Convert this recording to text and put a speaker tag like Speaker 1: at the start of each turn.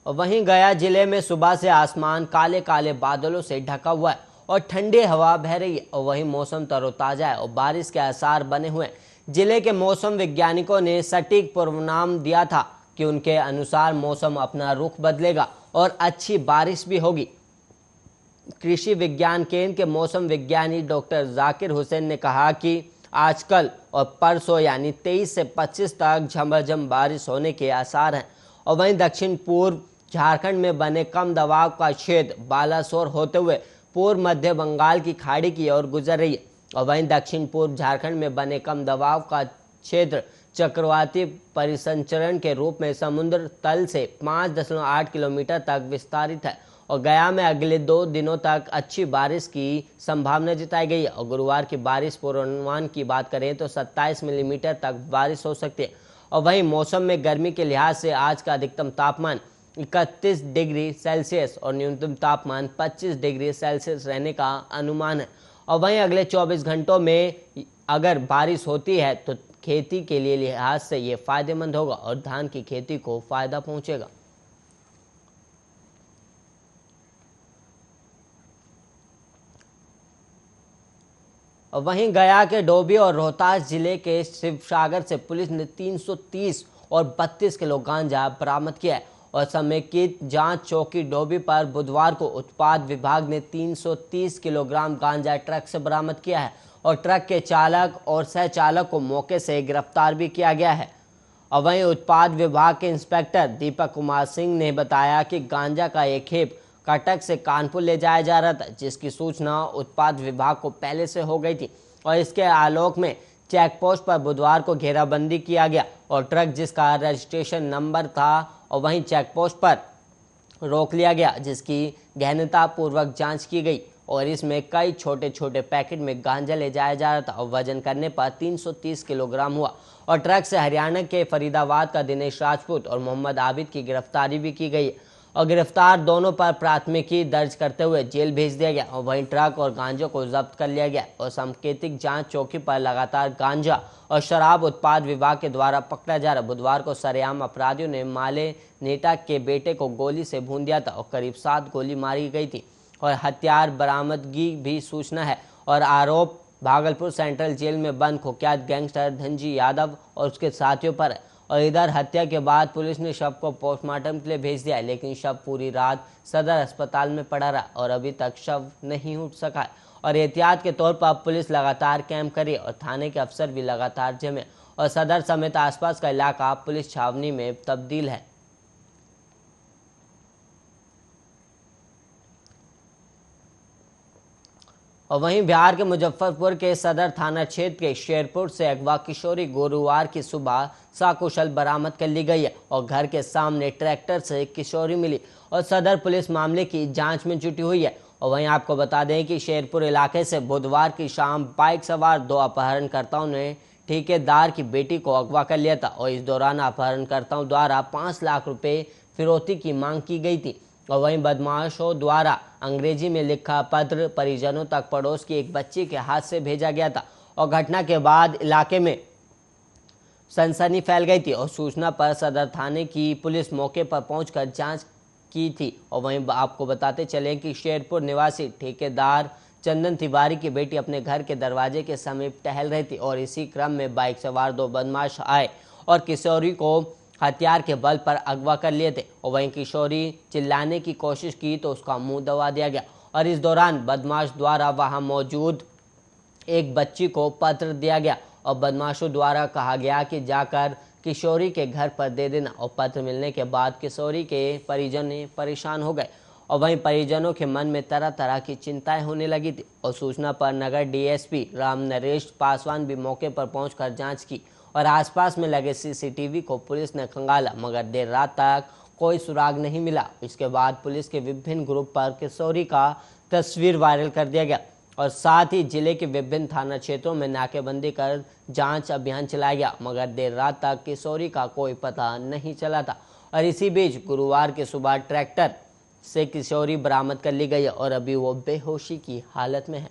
Speaker 1: और वहीं गया जिले में सुबह से आसमान काले काले बादलों से ढका हुआ है और ठंडी हवा बह रही है और वहीं मौसम तरोताजा है और बारिश के आसार बने हुए हैं। जिले के मौसम वैज्ञानिकों ने सटीक पूर्वानुमान दिया था कि उनके अनुसार मौसम अपना रुख बदलेगा और अच्छी बारिश भी होगी। कृषि विज्ञान केंद्र के मौसम विज्ञानी डॉक्टर जाकिर हुसैन ने कहा कि आजकल और परसों यानी 23 से 25 तक झमाझम बारिश होने के आसार हैं। और वहीं दक्षिण पूर्व झारखंड में बने कम दबाव का क्षेत्र बालासोर होते हुए पूर्व मध्य बंगाल की खाड़ी की ओर गुजर रही है। और वहीं दक्षिण पूर्व झारखंड में बने कम दबाव का क्षेत्र चक्रवाती परिसंचरण के रूप में समुद्र तल से 5.8 किलोमीटर तक विस्तारित है और गया में अगले 2 दिनों तक अच्छी बारिश की संभावना जताई गई है। और गुरुवार की बारिश पूर्वानुमान की बात करें तो 27 मिलीमीटर तक बारिश हो सकती है। और वहीं मौसम में गर्मी के लिहाज से आज का अधिकतम तापमान 31 डिग्री सेल्सियस और न्यूनतम तापमान 25 डिग्री सेल्सियस रहने का अनुमान है। और वहीं अगले 24 घंटों में अगर बारिश होती है तो खेती के लिए लिहाज से ये फायदेमंद होगा और धान की खेती को फायदा पहुंचेगा। और वहीं गया के डोभी और रोहतास जिले के शिवसागर से पुलिस ने 330 और 32 किलो गांजा बरामद किया है। और समेकित जांच चौकी डोभी पर बुधवार को उत्पाद विभाग ने 330 किलोग्राम गांजा ट्रक से बरामद किया है और ट्रक के चालक और सह चालक को मौके से गिरफ्तार भी किया गया है। और वहीं उत्पाद विभाग के इंस्पेक्टर दीपक कुमार सिंह ने बताया कि गांजा का एक खेप कटक से कानपुर ले जाया जा रहा था, जिसकी सूचना उत्पाद विभाग को पहले से हो गई थी। और इसके आलोक में चेक पोस्ट पर बुधवार को घेराबंदी किया गया और ट्रक जिसका रजिस्ट्रेशन नंबर था और वहीं चेक पोस्ट पर रोक लिया गया, जिसकी गहनता पूर्वक जांच की गई और इसमें कई छोटे छोटे पैकेट में गांजा ले जाया जा रहा था और वजन करने पर 330 किलोग्राम हुआ। और ट्रक से हरियाणा के फरीदाबाद का दिनेश राजपूत और मोहम्मद आबिद की गिरफ्तारी भी की गई और गिरफ्तार दोनों पर प्राथमिकी दर्ज करते हुए जेल भेज दिया गया। और वहीं ट्रक और गांजों को जब्त कर लिया गया और सांकेतिक जांच चौकी पर लगातार गांजा और शराब उत्पाद विभाग के द्वारा पकड़ा जा रहा। बुधवार को सरेआम अपराधियों ने माले नेता के बेटे को गोली से भून दिया था और करीब 7 गोली मारी गई थी और हथियार बरामदगी भी सूचना है। और आरोप भागलपुर सेंट्रल जेल में बंद कुख्यात गैंगस्टर धनजी यादव और उसके साथियों पर है। और इधर हत्या के बाद पुलिस ने शव को पोस्टमार्टम के लिए भेज दिया है, लेकिन शव पूरी रात सदर अस्पताल में पड़ा रहा और अभी तक शव नहीं उठ सका है। और एहतियात के तौर पर पुलिस लगातार कैंप करी और थाने के अफसर भी लगातार जमे और सदर समेत आसपास का इलाका पुलिस छावनी में तब्दील है। और वहीं बिहार के मुजफ्फरपुर के सदर थाना क्षेत्र के शेरपुर से अगवा किशोरी गुरुवार की सुबह सकुशल बरामद कर ली गई है और घर के सामने ट्रैक्टर से किशोरी मिली और सदर पुलिस मामले की जांच में जुटी हुई है। और वहीं आपको बता दें कि शेरपुर इलाके से बुधवार की शाम बाइक सवार 2 अपहरणकर्ताओं ने ठेकेदार की बेटी को अगवा कर लिया था और इस दौरान अपहरणकर्ताओं द्वारा 5 लाख रुपए फिरौती की मांग की गई थी। और वहीं बदमाशों द्वारा अंग्रेजी में लिखा पत्र परिजनों तक पड़ोस की एक बच्ची के हाथ से भेजा गया था और घटना के बाद इलाके में सनसनी फैल गई थी और सूचना पर सदर थाने की पुलिस मौके पर पहुंचकर जांच की थी। और वहीं आपको बताते चले कि शेरपुर निवासी ठेकेदार चंदन तिवारी की बेटी अपने घर के दरवाजे के समीप टहल रही थी और इसी क्रम में बाइक सवार 2 बदमाश आए और किशोरी को हथियार के बल पर अगवा कर लिए थे। और वहीं किशोरी चिल्लाने की कोशिश की तो उसका मुंह दबा दिया गया और इस दौरान बदमाश द्वारा वहां मौजूद एक बच्ची को पत्र दिया गया और बदमाशों द्वारा कहा गया कि जाकर किशोरी के घर पर दे देना। और पत्र मिलने के बाद किशोरी के परिजन परेशान हो गए और वहीं परिजनों के मन में तरह तरह की चिंताएं होने लगी थी। और सूचना पर नगर डीएसपी राम नरेश पासवान भी मौके पर पहुंचकर जांच की और आसपास में लगे सीसीटीवी को पुलिस ने खंगाला, मगर देर रात तक कोई सुराग नहीं मिला। इसके बाद पुलिस के विभिन्न ग्रुप पर किशोरी का तस्वीर वायरल कर दिया गया और साथ ही जिले के विभिन्न थाना क्षेत्रों में नाकेबंदी कर जांच अभियान चलाया गया, मगर देर रात तक किशोरी का कोई पता नहीं चला था। और इसी बीच गुरुवार की सुबह ट्रैक्टर से किशोरी बरामद कर ली गई और अभी वो बेहोशी की हालत में है।